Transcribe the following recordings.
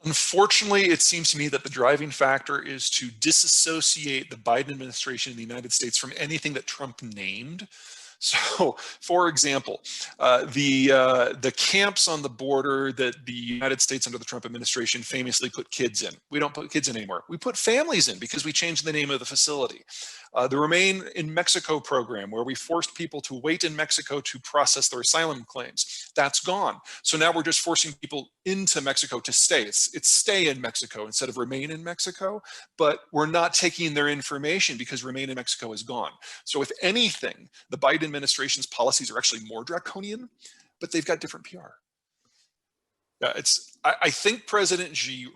Unfortunately, it seems to me that the driving factor is to disassociate the Biden administration in the United States from anything that Trump named. So, for example, the camps on the border that the United States under the Trump administration famously put kids in. We don't put kids in anymore. We put families in because we changed the name of the facility. The Remain in Mexico program, where we forced people to wait in Mexico to process their asylum claims, that's gone. So now we're just forcing people into Mexico to stay. It's stay in Mexico instead of remain in Mexico, but we're not taking their information because remain in Mexico is gone. So if anything, the Biden administration's policies are actually more draconian, but they've got different PR. I think President Xi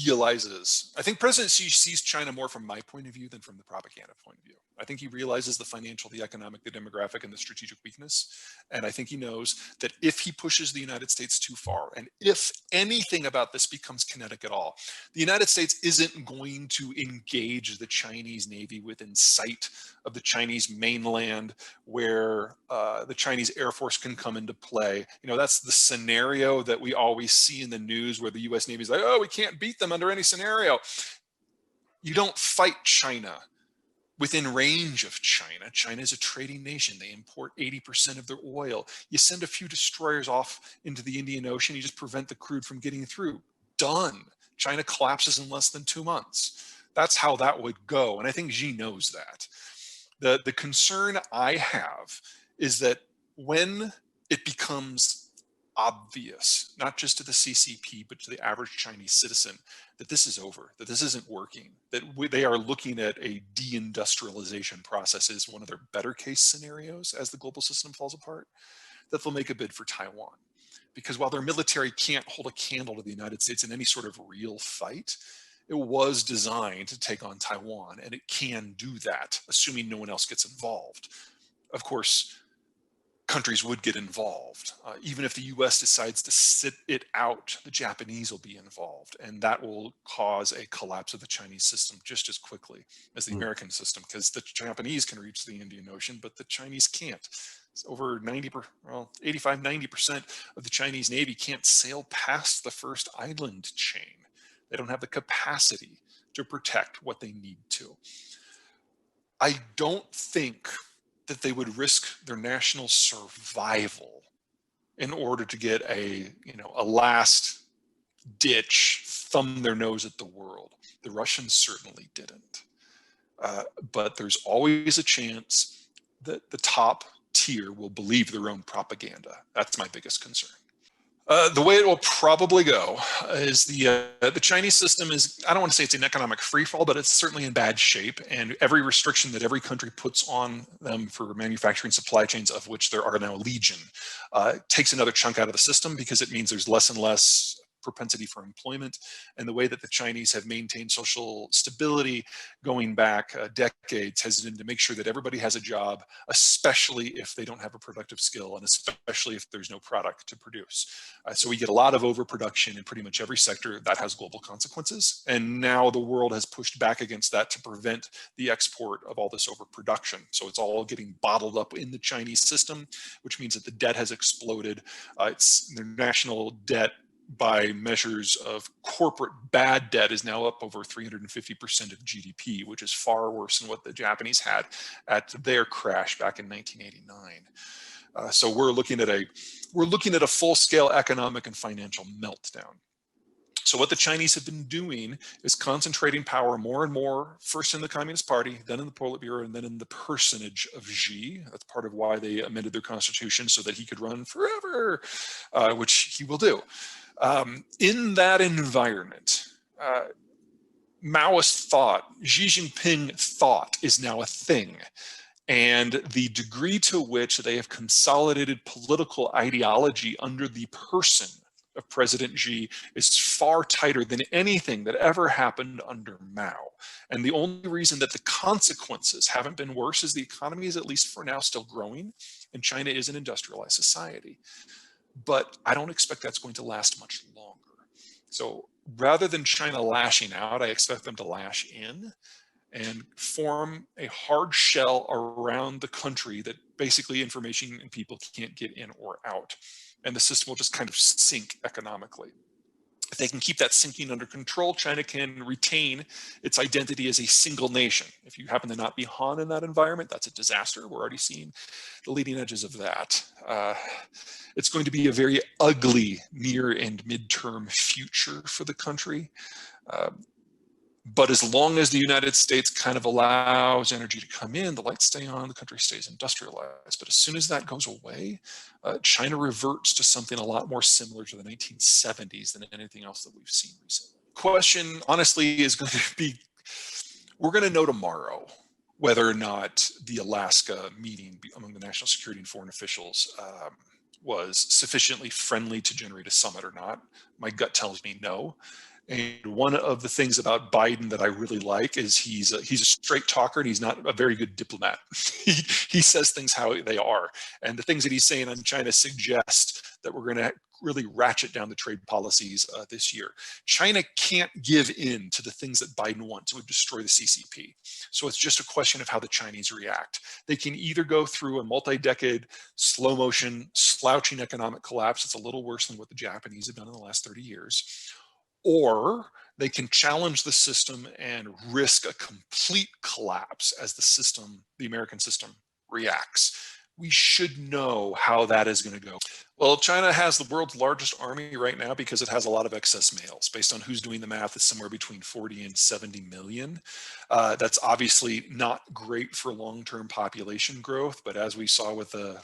realizes, I think President Xi sees China more from my point of view than from the propaganda point of view. I think he realizes the financial, the economic, the demographic, and the strategic weakness. And I think he knows that if he pushes the United States too far, and if anything about this becomes kinetic at all, the United States isn't going to engage the Chinese Navy within sight of the Chinese mainland where the Chinese Air Force can come into play. You know, that's the scenario that we always see in the news where the US Navy is like, oh, we can't beat them under any scenario. You don't fight China within range of China. China is a trading nation. They import 80% of their oil. You send a few destroyers off into the Indian Ocean, you just prevent the crude from getting through. Done. China collapses in less than 2 months. That's how that would go. And I think Xi knows that. The concern I have is that when it becomes obvious, not just to the CCP, but to the average Chinese citizen, that this is over, that this isn't working, that they are looking at a deindustrialization process as one of their better case scenarios as the global system falls apart, that they'll make a bid for Taiwan. Because while their military can't hold a candle to the United States in any sort of real fight, it was designed to take on Taiwan, and it can do that, assuming no one else gets involved. Of course, countries would get involved. Even if the US decides to sit it out, the Japanese will be involved, and that will cause a collapse of the Chinese system just as quickly as the American system, because the Japanese can reach the Indian Ocean, but the Chinese can't. It's over 85, 90% of the Chinese Navy can't sail past the first island chain. They don't have the capacity to protect what they need to. I don't think that they would risk their national survival in order to get a last ditch thumb their nose at the world. The Russians certainly didn't. But there's always a chance that the top tier will believe their own propaganda. That's my biggest concern. The way it will probably go is the Chinese system is, I don't want to say it's an economic freefall, but it's certainly in bad shape. And every restriction that every country puts on them for manufacturing supply chains, of which there are now legion, takes another chunk out of the system, because it means there's less and less propensity for employment. And the way that the Chinese have maintained social stability going back decades has been to make sure that everybody has a job, especially if they don't have a productive skill, and especially if there's no product to produce. So we get a lot of overproduction in pretty much every sector that has global consequences. And now the world has pushed back against that to prevent the export of all this overproduction. So it's all getting bottled up in the Chinese system, which means that the debt has exploded. It's their national debt by measures of corporate bad debt is now up over 350% of GDP, which is far worse than what the Japanese had at their crash back in 1989. So we're looking at a full-scale economic and financial meltdown. So what the Chinese have been doing is concentrating power more and more, first in the Communist Party, then in the Politburo, and then in the personage of Xi. That's part of why they amended their constitution, so that he could run forever, which he will do. In that environment, Maoist thought, Xi Jinping thought, is now a thing. And the degree to which they have consolidated political ideology under the person of President Xi is far tighter than anything that ever happened under Mao. And the only reason that the consequences haven't been worse is the economy is, at least for now, still growing, and China is an industrialized society. But I don't expect that's going to last much longer. So rather than China lashing out, I expect them to lash in and form a hard shell around the country that basically information and people can't get in or out. And the system will just kind of sink economically. If they can keep that sinking under control, China can retain its identity as a single nation. If you happen to not be Han in that environment, that's a disaster. We're already seeing the leading edges of that. It's going to be a very ugly near and midterm future for the country. But as long as the United States kind of allows energy to come in, the lights stay on, the country stays industrialized. But as soon as that goes away, China reverts to something a lot more similar to the 1970s than anything else that we've seen recently. Question, honestly, is going to be, we're going to know tomorrow whether or not the Alaska meeting among the national security and foreign officials was sufficiently friendly to generate a summit or not. My gut tells me no. And one of the things about Biden that I really like is he's a straight talker, and he's not a very good diplomat. he says things how they are. And the things that he's saying on China suggest that we're going to really ratchet down the trade policies this year. China can't give in to the things that Biden wants. It would destroy the CCP. So it's just a question of how the Chinese react. They can either go through a multi-decade, slow motion, slouching economic collapse. It's a little worse than what the Japanese have done in the last 30 years. Or they can challenge the system and risk a complete collapse as the American system reacts. We should know how that is going to go. Well, China has the world's largest army right now because it has a lot of excess males. Based on who's doing the math, it's somewhere between 40 and 70 million. That's obviously not great for long-term population growth, but as we saw with the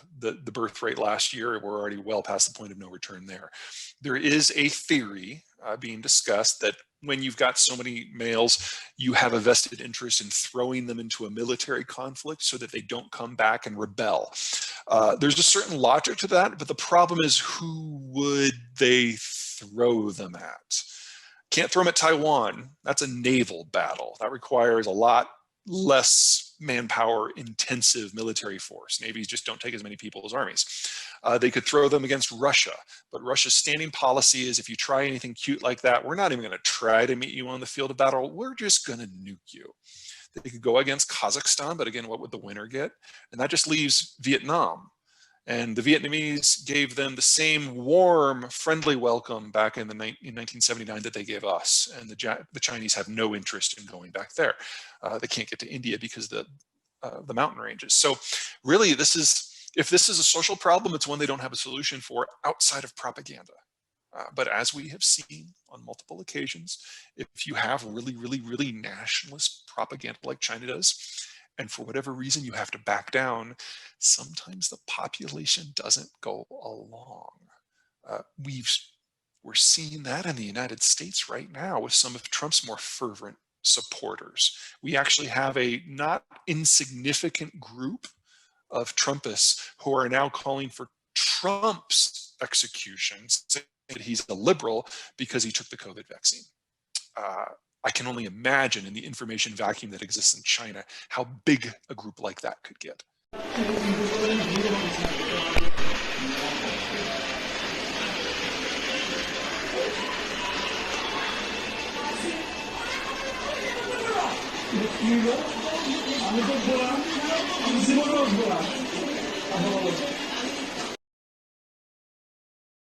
birth rate last year, we're already well past the point of no return there. There is a theory being discussed that when you've got so many males, you have a vested interest in throwing them into a military conflict so that they don't come back and rebel. There's a certain logic to that, but the problem is, who would they throw them at? Can't throw them at Taiwan. That's a naval battle. That requires a lot less manpower intensive military force. Navies just don't take as many people as armies. They could throw them against Russia, but Russia's standing policy is, if you try anything cute like that, we're not even going to try to meet you on the field of battle. We're just going to nuke you. They could go against Kazakhstan, but again, what would the winner get? And that just leaves Vietnam. And the Vietnamese gave them the same warm, friendly welcome back in 1979 that they gave us. And the Chinese have no interest in going back there. They can't get to India because of the mountain ranges. So really, if this is a social problem, it's one they don't have a solution for outside of propaganda. But as we have seen on multiple occasions, if you have really, really, really nationalist propaganda like China does, and for whatever reason you have to back down, sometimes the population doesn't go along. We're seeing that in the United States right now with some of Trump's more fervent supporters. We actually have a not insignificant group of Trumpists who are now calling for Trump's execution, saying that he's a liberal because he took the COVID vaccine. I can only imagine, in the information vacuum that exists in China, how big a group like that could get.